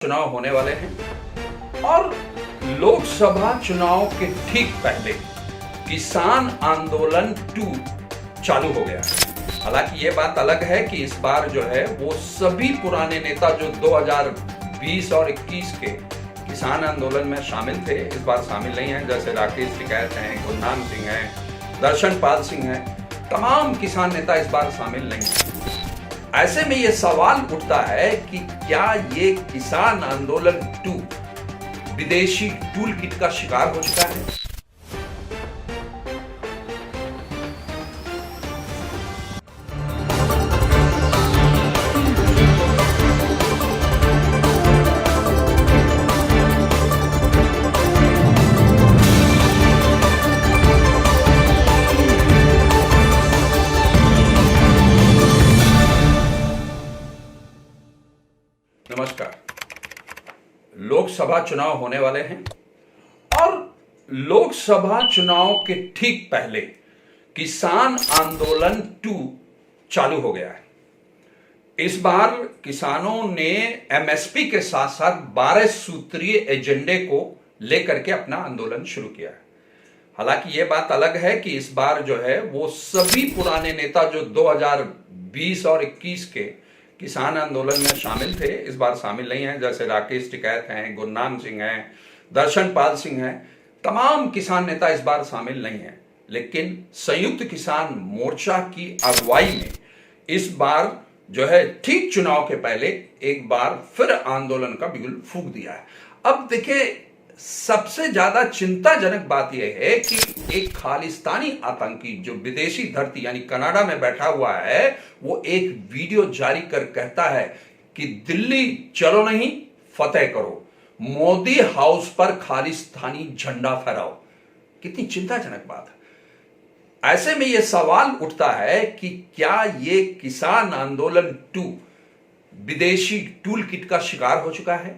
चुनाव होने वाले हैं और लोकसभा चुनाव के ठीक पहले किसान आंदोलन 2 चालू हो गया है। हालांकि ये बात अलग है कि इस बार जो है वो सभी पुराने नेता जो 2020 और 21 के किसान आंदोलन में शामिल थे इस बार शामिल नहीं है। जैसे राकेश टिकैत हैं, गुरनाम सिंह हैं, दर्शन पाल सिंह हैं, तमाम किसान नेता इस बार शामिल नहीं है। ऐसे में ये सवाल उठता है कि क्या ये किसान आंदोलन 2 विदेशी टूल किट का शिकार हो चुका है? नमस्कार। लोकसभा चुनाव होने वाले हैं और लोकसभा चुनाव के ठीक पहले किसान आंदोलन 2 चालू हो गया है। इस बार किसानों ने एमएसपी के साथ साथ 12 सूत्रीय एजेंडे को लेकर के अपना आंदोलन शुरू किया है। हालांकि ये बात अलग है कि इस बार जो है वो सभी पुराने नेता जो 2020 और 21 के किसान आंदोलन में शामिल थे इस बार शामिल नहीं है। जैसे राकेश टिकैत हैं, गुरनाम सिंह हैं, दर्शन पाल सिंह हैं, तमाम किसान नेता इस बार शामिल नहीं है। लेकिन संयुक्त किसान मोर्चा की अगुवाई में इस बार जो है ठीक चुनाव के पहले एक बार फिर आंदोलन का बिगुल फूंक दिया है। अब देखिए, सबसे ज्यादा चिंताजनक बात यह है कि एक खालिस्तानी आतंकी जो विदेशी धरती यानी कनाडा में बैठा हुआ है वो एक वीडियो जारी कर कहता है कि दिल्ली चलो नहीं, फतेह करो, मोदी हाउस पर खालिस्तानी झंडा फहराओ। कितनी चिंताजनक बात है। ऐसे में यह सवाल उठता है कि क्या ये किसान आंदोलन 2 विदेशी टूल किट का शिकार हो चुका है?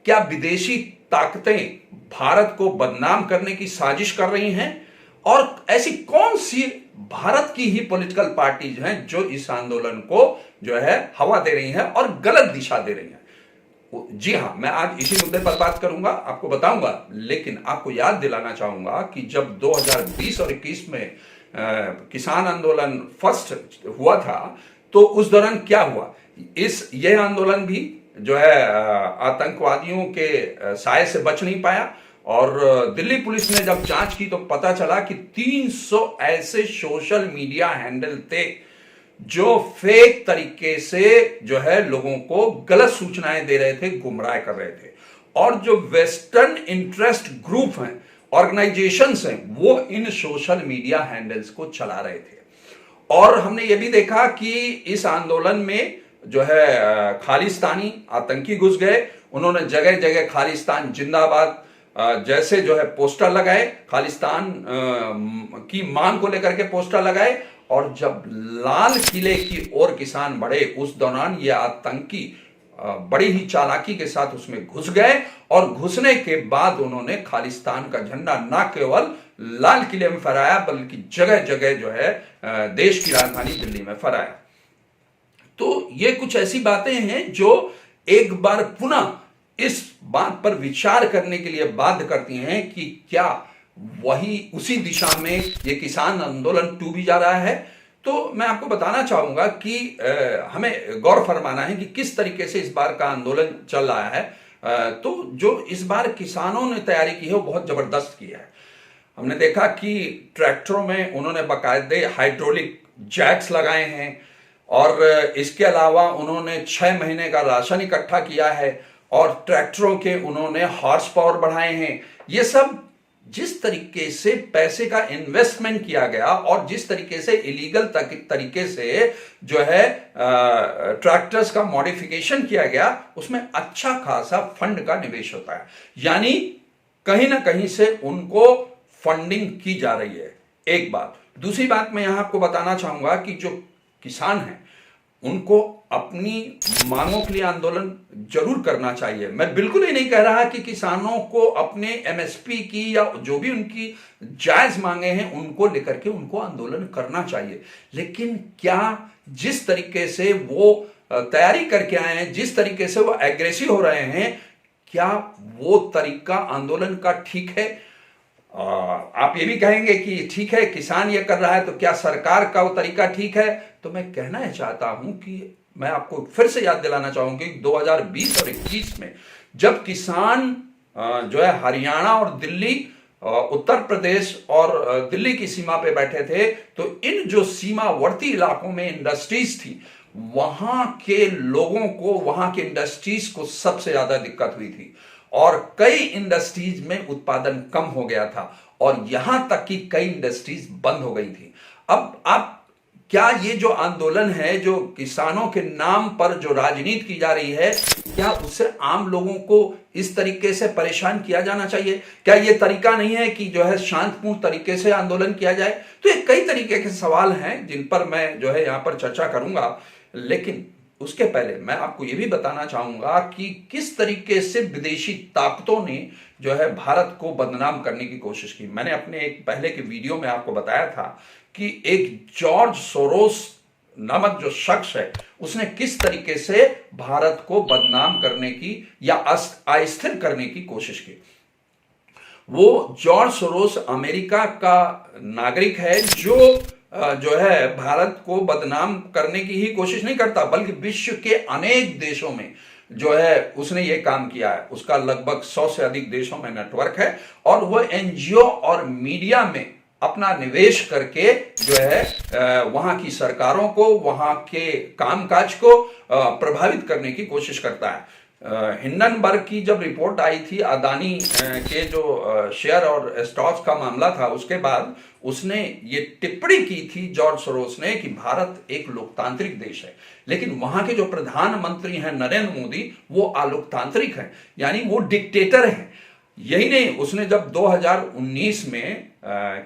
क्या विदेशी ताकतें भारत को बदनाम करने की साजिश कर रही हैं? और ऐसी कौन सी भारत की ही पॉलिटिकल पार्टीज हैं जो इस आंदोलन को जो है हवा दे रही हैं और गलत दिशा दे रही हैं? जी हां, मैं आज इसी मुद्दे पर बात करूंगा, आपको बताऊंगा। लेकिन आपको याद दिलाना चाहूंगा कि जब 2020 और 21 में किसान आंदोलन फर्स्ट हुआ था तो उस दौरान क्या हुआ, यह आंदोलन भी जो है आतंकवादियों के साए से बच नहीं पाया। और दिल्ली पुलिस ने जब जांच की तो पता चला कि 300 ऐसे सोशल मीडिया हैंडल थे जो फेक तरीके से जो है लोगों को गलत सूचनाएं दे रहे थे, गुमराह कर रहे थे। और जो वेस्टर्न इंटरेस्ट ग्रुप हैं, ऑर्गेनाइजेशंस हैं, वो इन सोशल मीडिया हैंडल्स को चला रहे थे। और हमने ये भी देखा कि इस आंदोलन में जो है खालिस्तानी आतंकी घुस गए। उन्होंने जगह जगह खालिस्तान जिंदाबाद जैसे जो है पोस्टर लगाए, खालिस्तान की मांग को लेकर के पोस्टर लगाए। और जब लाल किले की ओर किसान बढ़े उस दौरान ये आतंकी बड़ी ही चालाकी के साथ उसमें घुस गए। और घुसने के बाद उन्होंने खालिस्तान का झंडा न केवल लाल किले में फहराया बल्कि जगह जगह जो है देश की राजधानी दिल्ली में फहराया। तो ये कुछ ऐसी बातें हैं जो एक बार पुनः इस बात पर विचार करने के लिए बाध्य करती हैं कि क्या वही उसी दिशा में ये किसान आंदोलन 2 भी जा रहा है। तो मैं आपको बताना चाहूंगा कि हमें गौर फरमाना है कि किस तरीके से इस बार का आंदोलन चल रहा है। तो जो इस बार किसानों ने तैयारी की है वो बहुत जबरदस्त की है। हमने देखा कि ट्रैक्टरों में उन्होंने बाकायदे हाइड्रोलिक जैक्स लगाए हैं और इसके अलावा उन्होंने 6 महीने का राशन इकट्ठा किया है और ट्रैक्टरों के उन्होंने हॉर्स पावर बढ़ाए हैं। ये सब जिस तरीके से पैसे का इन्वेस्टमेंट किया गया और जिस तरीके से इलीगल तरीके से जो है ट्रैक्टर्स का मॉडिफिकेशन किया गया उसमें अच्छा खासा फंड का निवेश होता है। यानी कहीं ना कहीं से उनको फंडिंग की जा रही है। एक बात। दूसरी बात मैं यहां आपको बताना चाहूंगा कि जो किसान हैं उनको अपनी मांगों के लिए आंदोलन जरूर करना चाहिए। मैं बिल्कुल ही नहीं कह रहा कि किसानों को अपने एमएसपी की या जो भी उनकी जायज मांगे हैं उनको लेकर के उनको आंदोलन करना चाहिए। लेकिन क्या जिस तरीके से वो तैयारी करके आए हैं, जिस तरीके से वो एग्रेसिव हो रहे हैं, क्या वो तरीका आंदोलन का ठीक है? आप ये भी कहेंगे कि ठीक है, किसान ये कर रहा है, तो क्या सरकार का वो तरीका ठीक है? तो मैं कहना यह चाहता हूं कि मैं आपको फिर से याद दिलाना चाहूंगा कि 2020 और 21 में जब किसान जो है हरियाणा और दिल्ली, उत्तर प्रदेश और दिल्ली की सीमा पे बैठे थे, तो इन जो सीमावर्ती इलाकों में इंडस्ट्रीज थी, वहां के लोगों को, वहां के इंडस्ट्रीज को सबसे ज्यादा दिक्कत हुई थी और कई इंडस्ट्रीज में उत्पादन कम हो गया था और यहां तक कि कई इंडस्ट्रीज बंद हो गई थी। अब आप क्या ये जो आंदोलन है, जो किसानों के नाम पर जो राजनीति की जा रही है, क्या उससे आम लोगों को इस तरीके से परेशान किया जाना चाहिए? क्या ये तरीका नहीं है कि जो है शांतिपूर्ण तरीके से आंदोलन किया जाए? तो ये कई तरीके के सवाल हैं जिन पर मैं जो है यहां पर चर्चा करूंगा, लेकिन उसके पहले मैं आपको यह भी बताना चाहूंगा कि किस तरीके से विदेशी ताकतों ने जो है भारत को बदनाम करने की कोशिश की। मैंने अपने एक पहले के वीडियो में आपको बताया था कि एक जॉर्ज सोरोस नामक जो शख्स है, उसने किस तरीके से भारत को बदनाम करने की या अस्थिर करने की कोशिश की। वो जॉर्ज सोरोस अमेरिका का नागरिक है जो है भारत को बदनाम करने की ही कोशिश नहीं करता, बल्कि विश्व के अनेक देशों में जो है उसने ये काम किया है। उसका लगभग 100 से अधिक देशों में नेटवर्क है और वह एनजीओ और मीडिया में अपना निवेश करके जो है वहां की सरकारों को, वहां के कामकाज को प्रभावित करने की कोशिश करता है। हिंडनबर्ग की जब रिपोर्ट आई थी अदानी के जो शेयर और स्टॉक्स का मामला था, उसके बाद उसने ये टिप्पणी की थी जॉर्ज सोरोस ने कि भारत एक लोकतांत्रिक देश है, लेकिन वहां के जो प्रधानमंत्री हैं नरेंद्र मोदी, वो अलोकतांत्रिक हैं, यानी वो डिक्टेटर हैं। यही नहीं, उसने जब 2019 में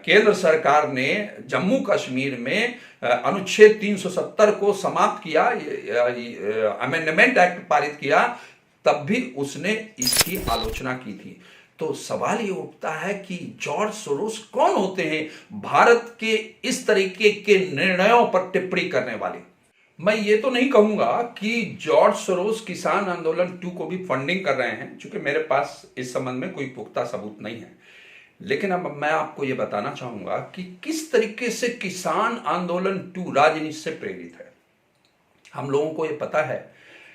केंद्र सरकार ने जम्मू कश्मीर में अनुच्छेद 370 को समाप्त किया, अमेंडमेंट एक्ट पारित किया, तब भी उसने इसकी आलोचना की थी। तो सवाल ये उठता है कि जॉर्ज सोरोस कौन होते हैं भारत के इस तरीके के निर्णयों पर टिप्पणी करने वाले? मैं ये तो नहीं कहूंगा कि जॉर्ज सोरोस किसान आंदोलन 2 को भी फंडिंग कर रहे हैं, क्योंकि मेरे पास इस संबंध में कोई पुख्ता सबूत नहीं है। लेकिन अब मैं आपको ये बताना चाहूंगा कि किस तरीके से किसान आंदोलन 2 राजनीति से प्रेरित है। हम लोगों को ये पता है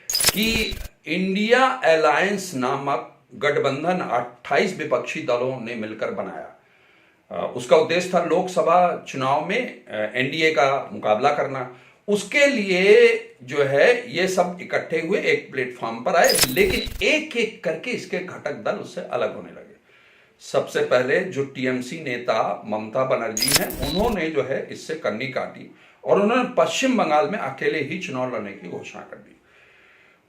कि इंडिया अलायंस नामक गठबंधन 28 विपक्षी दलों ने मिलकर बनाया। उसका उद्देश्य था लोकसभा चुनाव में एनडीए का मुकाबला करना। उसके लिए जो है ये सब इकट्ठे हुए, एक प्लेटफॉर्म पर आए, लेकिन एक एक करके इसके घटक दल उससे अलग होने लगे। सबसे पहले जो टीएमसी नेता ममता बनर्जी हैं, उन्होंने जो है इससे कन्नी काटी और उन्होंने पश्चिम बंगाल में अकेले ही चुनाव लड़ने की घोषणा कर दी।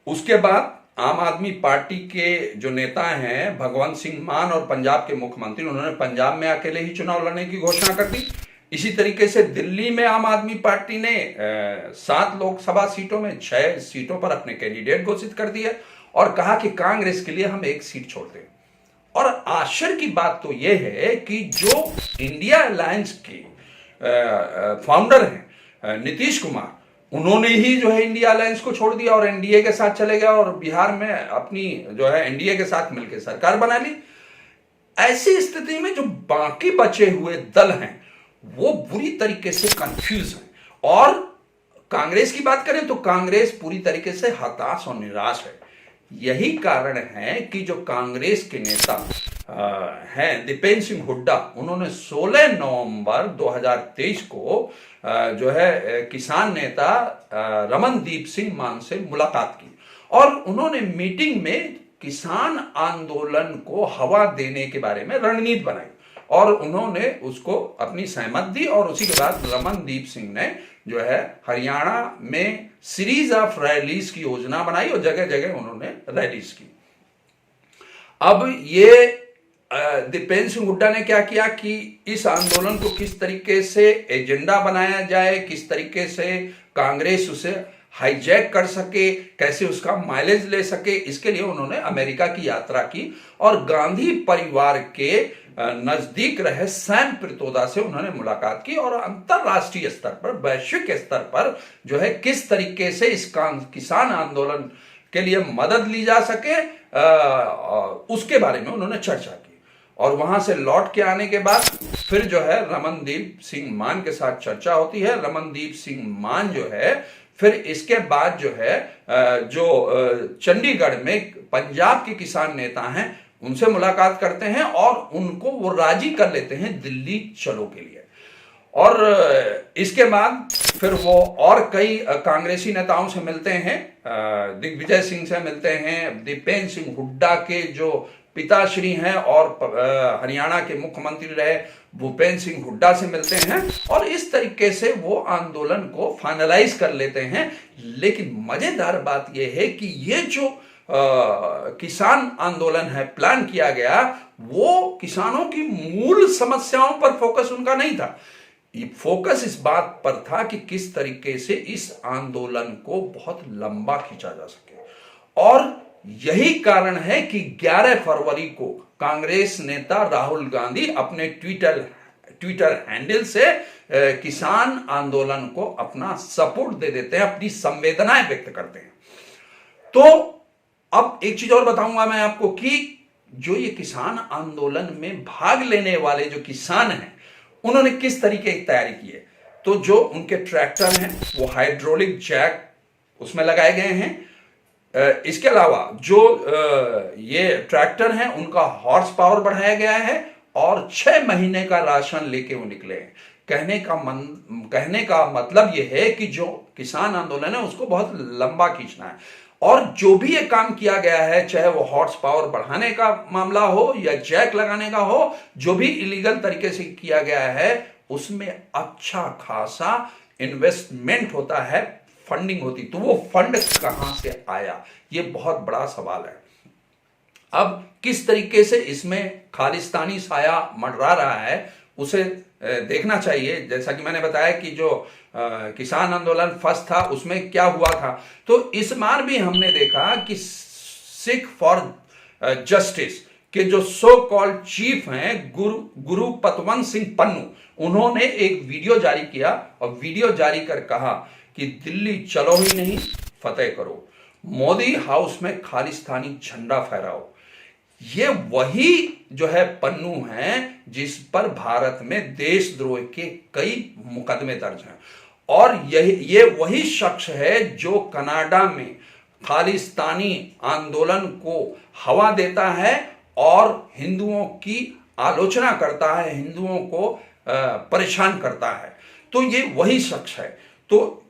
उसके बाद आम आदमी पार्टी के जो नेता हैं भगवंत सिंह मान और पंजाब के मुख्यमंत्री, उन्होंने पंजाब में अकेले ही चुनाव लड़ने की घोषणा कर दी। इसी तरीके से दिल्ली में आम आदमी पार्टी ने 7 लोकसभा सीटों में 6 सीटों पर अपने कैंडिडेट घोषित कर दिए और कहा कि कांग्रेस के लिए हम 1 सीट छोड़ते हैं। और आश्चर्य की बात तो यह है कि जो इंडिया अलायंस के फाउंडर हैं नीतीश कुमार, उन्होंने ही जो है इंडिया अलायंस को छोड़ दिया और एनडीए के साथ चले गया और बिहार में अपनी जो है एनडीए के साथ मिलकर सरकार बना ली। ऐसी स्थिति में जो बाकी बचे हुए दल हैं वो बुरी तरीके से कंफ्यूज हैं और कांग्रेस की बात करें तो कांग्रेस पूरी तरीके से हताश और निराश है। यही कारण है कि जो कांग्रेस के नेता हैं दीपेंद्र सिंह हुड्डा, उन्होंने 16 नवंबर 2023 को जो है किसान नेता रमनदीप सिंह मान से मुलाकात की और उन्होंने मीटिंग में किसान आंदोलन को हवा देने के बारे में रणनीति बनाई और उन्होंने उसको अपनी सहमत दी। और उसी के बाद रमनदीप सिंह ने जो है हरियाणा में सीरीज ऑफ रैलीज की योजना बनाई और जगह जगह उन्होंने रैलीज की। अब ये दीपेंद्र सिंह हुड्डा ने क्या किया कि इस आंदोलन को किस तरीके से एजेंडा बनाया जाए, किस तरीके से कांग्रेस उसे हाईजैक कर सके, कैसे उसका माइलेज ले सके, इसके लिए उन्होंने अमेरिका की यात्रा की और गांधी परिवार के नजदीक रहे सैम पित्रोदा से उन्होंने मुलाकात की और अंतरराष्ट्रीय स्तर पर, वैश्विक स्तर पर जो है किस तरीके से इस किसान आंदोलन के लिए मदद ली जा सके उसके बारे में उन्होंने चर्चा की। और वहां से लौट के आने के बाद फिर जो है रमनदीप सिंह मान के साथ चर्चा होती है। रमनदीप सिंह मान जो है फिर इसके बाद जो है जो चंडीगढ़ में पंजाब के किसान नेता हैं उनसे मुलाकात करते हैं और उनको वो राजी कर लेते हैं दिल्ली चलो के लिए। और इसके बाद फिर वो और कई कांग्रेसी नेताओं से मिलते हैं, दिग्विजय सिंह से मिलते हैं, दीपेंद्र सिंह हुड्डा के जो पिताश्री हैं और हरियाणा के मुख्यमंत्री रहे भूपेंद्र सिंह हुड्डा से मिलते हैं और इस तरीके से वो आंदोलन को फाइनलाइज कर लेते हैं। लेकिन मजेदार बात यह है कि ये जो किसान आंदोलन है प्लान किया गया वो किसानों की मूल समस्याओं पर फोकस उनका नहीं था। फोकस इस बात पर था कि किस तरीके से इस आंदोलन को बहुत लंबा खींचा जा सके। और यही कारण है कि 11 फरवरी को कांग्रेस नेता राहुल गांधी अपने ट्विटर हैंडल से किसान आंदोलन को अपना सपोर्ट दे देते हैं, अपनी संवेदनाएं व्यक्त करते हैं। तो अब एक चीज और बताऊंगा मैं आपको कि जो ये किसान आंदोलन में भाग लेने वाले जो किसान हैं उन्होंने किस तरीके की तैयारी की है। तो जो उनके ट्रैक्टर हैं वो हाइड्रोलिक जैक उसमें लगाए गए हैं। इसके अलावा जो ये ट्रैक्टर हैं उनका हॉर्स पावर बढ़ाया गया है और 6 महीने का राशन लेके वो निकले हैं। कहने का मतलब ये है कि जो किसान आंदोलन है उसको बहुत लंबा खींचना है। और जो भी ये काम किया गया है, चाहे वो हॉर्स पावर बढ़ाने का मामला हो या जैक लगाने का हो, जो भी इलीगल तरीके से किया गया है उसमें अच्छा खासा इन्वेस्टमेंट होता है, फंडिंग होती। तो वो फंड कहां से आया, ये बहुत बड़ा सवाल है। अब किस तरीके से इसमें खालिस्तानी साया मंडरा रहा है उसे देखना चाहिए। जैसा कि मैंने बताया कि जो किसान आंदोलन फर्स्ट था उसमें क्या हुआ था, तो इस बार भी हमने देखा कि सिख फॉर जस्टिस के जो सो कॉल्ड चीफ हैं गुरु पतवंत सिंह पन्नू, उन्होंने एक वीडियो जारी किया और वीडियो जारी कर कहा कि दिल्ली चलो ही नहीं फतेह करो, मोदी हाउस में खालिस्तानी झंडा फहराओ। ये वही जो है पन्नू हैं जिस पर भारत में देशद्रोह के कई मुकदमे दर्ज हैं और ये वही शख्स है जो कनाडा में खालिस्तानी आंदोलन को हवा देता है और हिंदुओं की आलोचना करता है, हिंदुओं को परेशान करता है। तो ये वही शख्स है। तो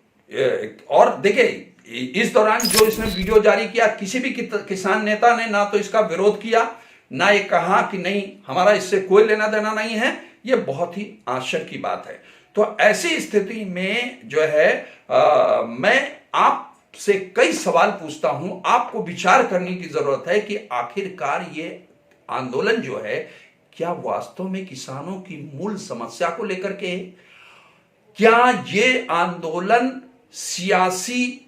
और देखिए इस दौरान जो इसने वीडियो जारी किया, किसी भी किसान नेता ने ना तो इसका विरोध किया, ना ये कहा कि नहीं हमारा इससे कोई लेना देना नहीं है। ये बहुत ही आश्चर्य की बात है। तो ऐसी स्थिति में जो है मैं आपसे कई सवाल पूछता हूं, आपको विचार करने की जरूरत है कि आखिरकार ये आंदोलन जो है क्या वास्तव में किसानों की मूल समस्या को लेकर के है? क्या ये आंदोलन सियासी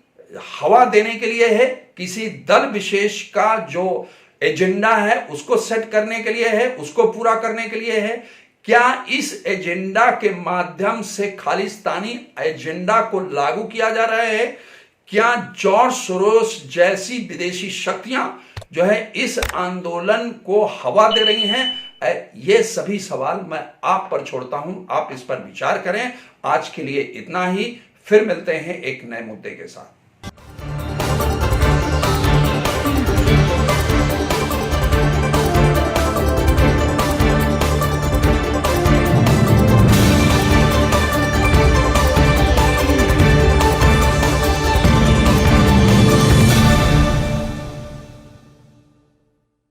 हवा देने के लिए है, किसी दल विशेष का जो एजेंडा है उसको सेट करने के लिए है, उसको पूरा करने के लिए है? क्या इस एजेंडा के माध्यम से खालिस्तानी एजेंडा को लागू किया जा रहा है? क्या जॉर्ज सोरोस जैसी विदेशी शक्तियां जो है इस आंदोलन को हवा दे रही हैं? ये सभी सवाल मैं आप पर छोड़ता हूं, आप इस पर विचार करें। आज के लिए इतना ही, फिर मिलते हैं एक नए मुद्दे के साथ।